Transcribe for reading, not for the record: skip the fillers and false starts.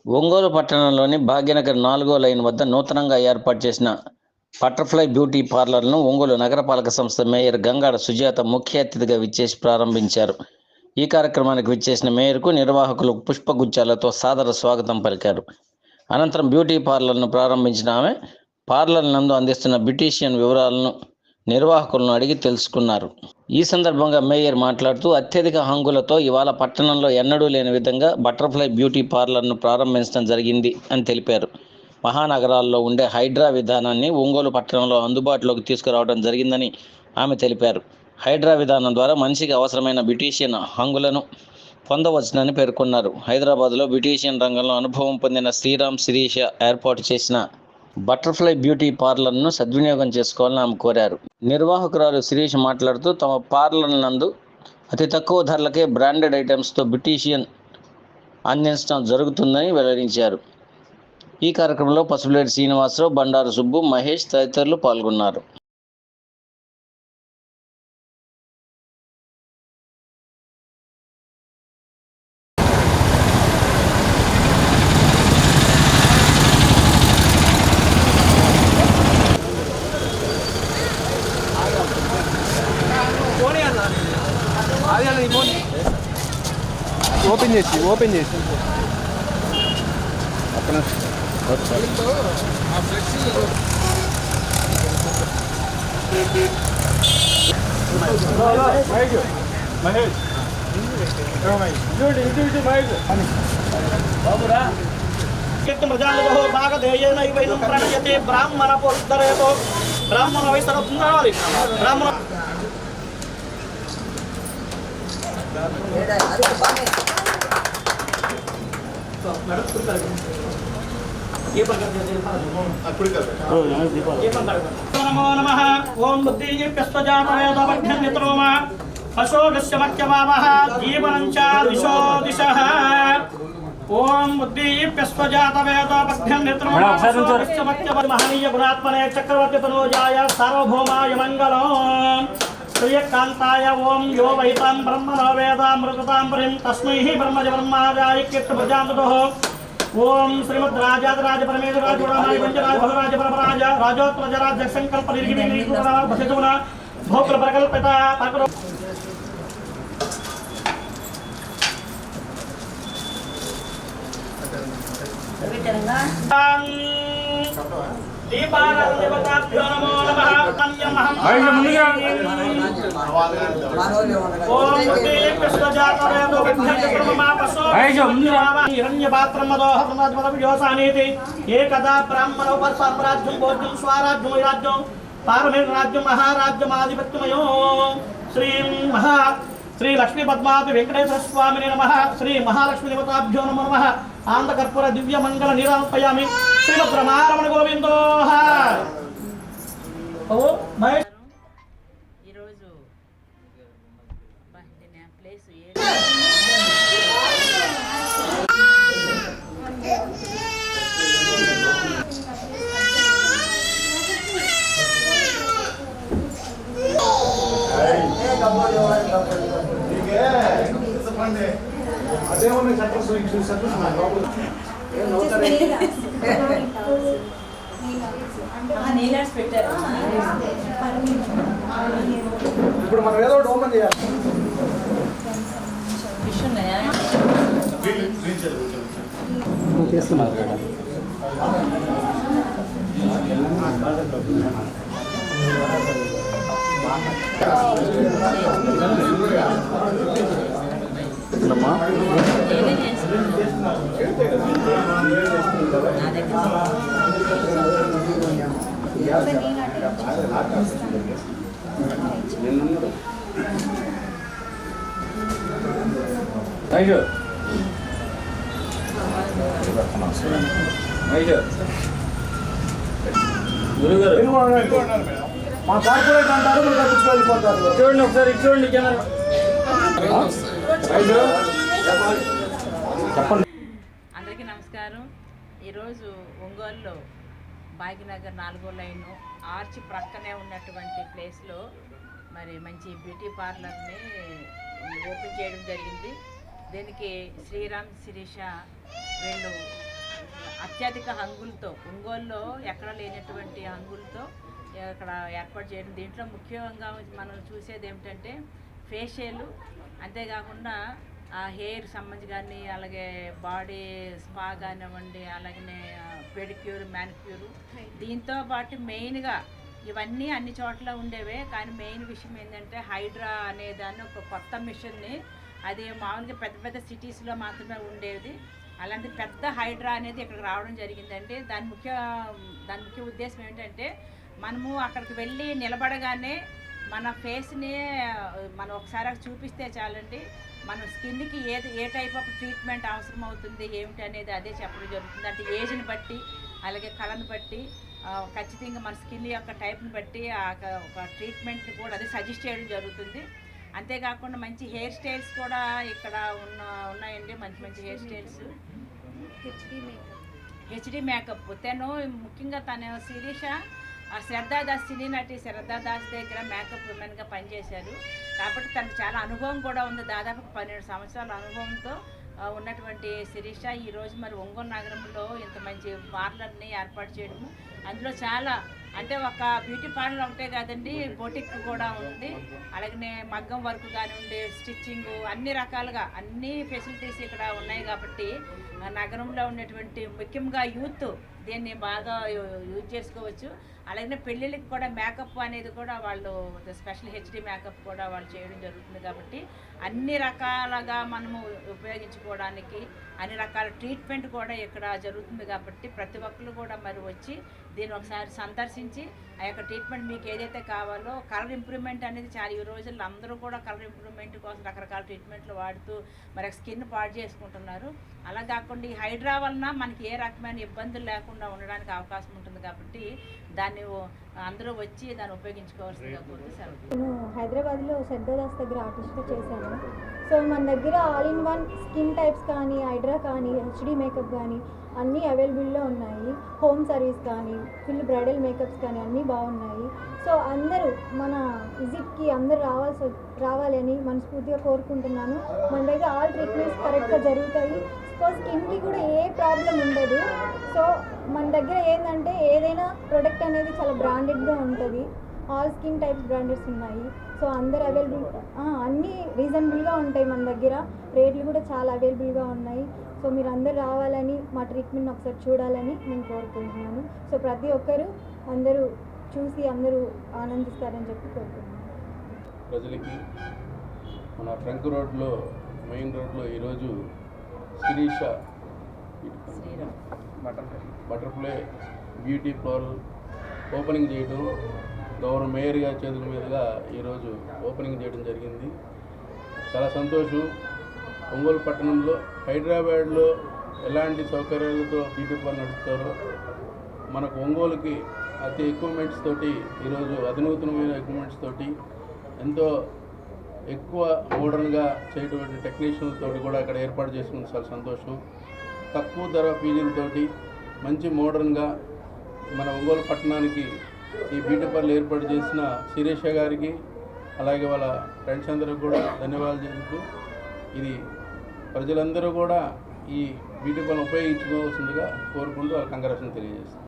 ఒంగోలు పట్టణంలోని భాగ్యనగర్ 4వ లైన్ వద్ద నూతనంగా ఏర్పాటు చేసిన బటర్ఫ్లై బ్యూటీ పార్లర్ను ఒంగోలు నగరపాలక సంస్థ మేయర్ గంగాడ సుజాత ముఖ్య అతిథిగా విచ్చేసి ప్రారంభించారు. ఈ కార్యక్రమానికి విచ్చేసిన మేయర్కు నిర్వాహకులు పుష్పగుచ్చాలతో సాదర స్వాగతం పలికారు. అనంతరం బ్యూటీ పార్లర్ను ప్రారంభించిన ఆమె పార్లర్ నందు అందిస్తున్న బ్యూటీషియన్ వివరాలను నిర్వాహకులను అడిగి తెలుసుకున్నారు. ఈ సందర్భంగా మేయర్ మాట్లాడుతూ అత్యధిక హంగులతో ఇవాళ పట్టణంలో ఎన్నడూ లేని విధంగా బటర్ఫ్లై బ్యూటీ పార్లర్ను ప్రారంభించడం జరిగింది అని తెలిపారు. మహానగరాల్లో ఉండే హైడ్రా విధానాన్ని ఒంగోలు పట్టణంలో అందుబాటులోకి తీసుకురావడం జరిగిందని ఆమె తెలిపారు. హైడ్రా విధానం ద్వారా మనిషికి అవసరమైన బ్యూటీషియన్ హంగులను పొందవచ్చునని పేర్కొన్నారు. హైదరాబాద్లో బ్యూటీషియన్ రంగంలో అనుభవం పొందిన శ్రీరామ్ శిరీష ఏర్పాటు చేసిన బటర్ఫ్లై బ్యూటీ పార్లర్ను సద్వినియోగం చేసుకోవాలని ఆమె కోరారు. నిర్వాహకురాలు శిరీష్ మాట్లాడుతూ తమ పార్లర్ నందు అతి తక్కువ ధరలకే బ్రాండెడ్ ఐటమ్స్తో బ్యూటీషియన్ అందించడం జరుగుతుందని వెల్లడించారు. ఈ కార్యక్రమంలో పసుపులేటి శ్రీనివాసరావు, బండారు సుబ్బు, మహేష్ తదితరులు పాల్గొన్నారు. ఓపెన్ చేసి అక్కడ బ్రాహ్మణ పురుషరేతో బ్రాహ్మణ వయసు బ్రాహ్మణ नमो नमः ओम बुद्धिर्यस्वजातवेदवढ्यन्यत्रोमा अशोकस्य मत्यमावः जीवनं च दिशो दिशः ओम बुद्धिर्यस्वजातवेदवढ्यन्यत्रोमा अशोकस्य मत्यमावः महनीय गुणात्मने चक्रवर्ती तनोजाय सार्वभौमाय मंगलम् श्रीकांताय ओम यो वैतां ब्रह्मणो वेदामृतां परिं तस्मै ब्रह्मज ब्रह्माजाय कीर्तप्रजान्ततो ओम श्रीमद् राजाधिराज परमेश्वर राजोराज पंचराज भवराज परमराज राजोत्तरज राज संकल्प निर्गिणीकृता भसितुना भोक्र प्रकल्पिता पाकरो दीपाराधनदेवताभ्यो नमो नमः तन्यमहं ओम कृष्णजातवेदो विद्याक्रममापसो हिरण्यपात्रमदोह प्रमादमदविजोसानीति एकदा ब्राह्मणोपसाम्राज्यं भोज्यं स्वाराज्यं राज्यं पारमेर्राज्यं महाराज्यमाधिपत्यमयो श्री लक्ष्मी पद्मावति वेंकटेश्वर स्वामिने नमः श्री महालक्ष्मी देवताभ्यो नमो नमः आंध कर्पूर दिव्य मंगल निरापयामि श्रीमद् रमारमण गोविंदो ओ महेश ఈ రోజు బహుదిన ప్లేస్ ఇప్పుడు మనం ఏదో ఒకటి ఓపెన్ చేయాలి. చేస్తున్నారు కదా మా కార్పొరేట్ అంటారు, మీరు తప్పించుకెళ్ళిపోతారు. చూడండి ఒకసారి చూడండి కెమెరా చెప్పండి. అందరికీ నమస్కారం. ఈరోజు ఒంగోలులో భాగ్యనగర్ 4వ లైన్ ఆర్చ్ ప్రక్కనే ఉన్నటువంటి ప్లేస్లో మరి మంచి బ్యూటీ పార్లర్ని ఓపెన్ చేయడం జరిగింది. దీనికి శ్రీరామ్ శిరీష వీళ్ళు అత్యధిక హంగులతో ఒంగోలులో ఎక్కడ లేనటువంటి హంగులతో ఇక్కడ ఏర్పాటు చేయడం. దీంట్లో ముఖ్యంగా మనం చూసేది ఏమిటంటే ఫేషియల్, అంతేకాకుండా హెయిర్ సంబంధించి కానీ, అలాగే బాడీ స్పా కానివ్వండి, అలాగనే పెడిక్యూర్, మ్యానిక్యూర్. దీంతో పాటు మెయిన్గా ఇవన్నీ అన్ని చోట్ల ఉండేవే, కానీ మెయిన్ విషయం ఏంటంటే హైడ్రా అనే దాన్ని ఒక కొత్త మిషన్ని, అది మామూలుగా పెద్ద పెద్ద సిటీస్లో మాత్రమే ఉండేది. అలాంటి పెద్ద హైడ్రా అనేది ఇక్కడికి రావడం జరిగిందండి. దాని ముఖ్య ఉద్దేశం ఏంటంటే మనము అక్కడికి వెళ్ళి నిలబడగానే మన ఫేస్ని మనం ఒకసారి చూపిస్తే చాలండి, మన స్కిన్కి ఏ టైప్ ఆఫ్ ట్రీట్మెంట్ అవసరం అవుతుంది ఏమిటి అనేది అదే చెప్పడం జరుగుతుంది. అంటే ఏజ్ని బట్టి, అలాగే కళను బట్టి, ఖచ్చితంగా మన స్కిన్ యొక్క టైప్ని బట్టి ఒక ట్రీట్మెంట్ని కూడా అదే సజెస్ట్ చేయడం జరుగుతుంది. అంతేకాకుండా మంచి హెయిర్ స్టైల్స్ కూడా ఇక్కడ ఉన్నాయండి. మంచి హెయిర్ స్టైల్స్. హెచ్డి మేకప్ తను ముఖ్యంగా తన శిరీష శ్రద్ధాదాస్, సినీ నటి శ్రద్ధాదాస్ దగ్గర మేకప్ ఉమెన్గా పనిచేశారు కాబట్టి తనకు చాలా అనుభవం కూడా ఉంది. దాదాపు 12 సంవత్సరాల అనుభవంతో ఉన్నటువంటి శిరీష ఈరోజు మరి ఒంగోలు నగరంలో ఇంత మంచి పార్లర్ని ఏర్పాటు చేయడము, అందులో చాలా అంటే ఒక బ్యూటీ పార్లర్ ఒకటే కాదండి, బొటిక్ కూడా ఉంది. అలాగనే మగ్గం వర్క్ కానివ్వండి, స్టిచ్చింగ్, అన్ని రకాలుగా అన్ని ఫెసిలిటీస్ ఇక్కడ ఉన్నాయి కాబట్టి నగరంలో ఉన్నటువంటి ముఖ్యంగా యూత్ దీన్ని బాగా యూజ్ చేసుకోవచ్చు. అలాగే పెళ్ళిళ్ళకి కూడా మేకప్ అనేది కూడా వాళ్ళు స్పెషల్ హెచ్డి మేకప్ కూడా వాళ్ళు చేయడం జరుగుతుంది కాబట్టి అన్ని రకాలుగా మనము ఉపయోగించుకోవడానికి అన్ని రకాల ట్రీట్మెంట్ కూడా ఇక్కడ జరుగుతుంది కాబట్టి ప్రతి ఒక్కరు కూడా మరి వచ్చి దీన్ని ఒకసారి సందర్శించి ఆ యొక్క ట్రీట్మెంట్ మీకు ఏదైతే కావాలో, కలర్ ఇంప్రూవ్మెంట్ అనేది చాలా ఈ రోజుల్లో అందరూ కూడా కలర్ ఇంప్రూవ్మెంట్ కోసం రకరకాల ట్రీట్మెంట్లు వాడుతూ మరి స్కిన్ పాడు చేసుకుంటున్నారు. అలా కాకుండా ఈ హైడ్రా వలన మనకి ఏ రకమైన ఇబ్బందులు లేకుండా ఉండడానికి అవకాశం ఉంటుంది కాబట్టి దాన్ని అందరూ వచ్చి దాన్ని ఉపయోగించుకోవాల్సిందిగా కోరుతున్నాను. నేను హైదరాబాద్లో శ్రద్ధాదాస్ దగ్గర ఆర్టిస్ట్గా చేశాను. సో మన దగ్గర all in one skin types కానీ, హైడ్రా కానీ, హెచ్డి మేకప్ కానీ అన్నీ అవైలబుల్లో ఉన్నాయి. హోమ్ సర్వీస్ కానీ, ఫుల్ బ్రైడల్ మేకప్స్ కానీ అన్నీ బాగున్నాయి. సో అందరూ మన విజిట్కి అందరూ రావాలి అని మనస్ఫూర్తిగా కోరుకుంటున్నాను. మన దగ్గర ఆల్ ట్రీట్మెంట్స్ కరెక్ట్గా జరుగుతాయి. సో స్కిన్కి కూడా ఏ ప్రాబ్లం ఉండదు. సో మన దగ్గర ఏంటంటే ఏదైనా ప్రొడక్ట్ అనేది చాలా బ్రాండెడ్గా ఉంటుంది. ఆల్ స్కిన్ టైప్స్ బ్రాండెడ్స్ ఉన్నాయి. సో అందరు అవైలబుల్, అన్నీ రీజనబుల్గా ఉంటాయి. మన దగ్గర రేట్లు కూడా చాలా అవైలబుల్గా ఉన్నాయి. సో మీరు అందరు రావాలని, మా ట్రీట్మెంట్ ఒకసారి చూడాలని నేను కోరుకుంటున్నాను. సో ప్రతి ఒక్కరు అందరూ చూసి అందరూ ఆనందిస్తారని చెప్పి కోరుకుంటున్నాను. ప్రజలకి మన ట్రంక్ రోడ్లో, మెయిన్ రోడ్లో ఈరోజు Shirisha butterfly beauty parlour opening చేయడం, గౌరవ మేయర్ గారి చేతుల మీదుగా ఈరోజు ఓపెనింగ్ చేయడం జరిగింది. చాలా సంతోషం. ఒంగోలు పట్టణంలో హైదరాబాద్లో ఎలాంటి సౌకర్యాలతో బ్యూటీ పార్లర్ నడుపుతారో మనకు ఒంగోలుకి అతి ఎక్విప్మెంట్స్ తోటి ఈరోజు అధునూతనమైన ఎక్విప్మెంట్స్ తోటి ఎంతో ఎక్కువ మోడర్న్గా చేయటువంటి టెక్నీషియన్లతో కూడా అక్కడ ఏర్పాటు చేసుకుని చాలా సంతోషం. తక్కువ ధర ఫీజులతోటి మంచి మోడర్న్గా మన ఒంగోలు పట్టణానికి ఈ బ్యూటీ పార్లర్ ఏర్పాటు చేసిన శిరీష గారికి, అలాగే వాళ్ళ ఫ్రెండ్స్ అందరూ కూడా ధన్యవాదాలు చెబుతూ, ఇది ప్రజలందరూ కూడా ఈ బ్యూటీ పార్లర్ ఉపయోగించుకోవాల్సిందిగా కోరుకుంటూ వాళ్ళ కంగ్రాట్యులేషన్స్ తెలియజేస్తాను.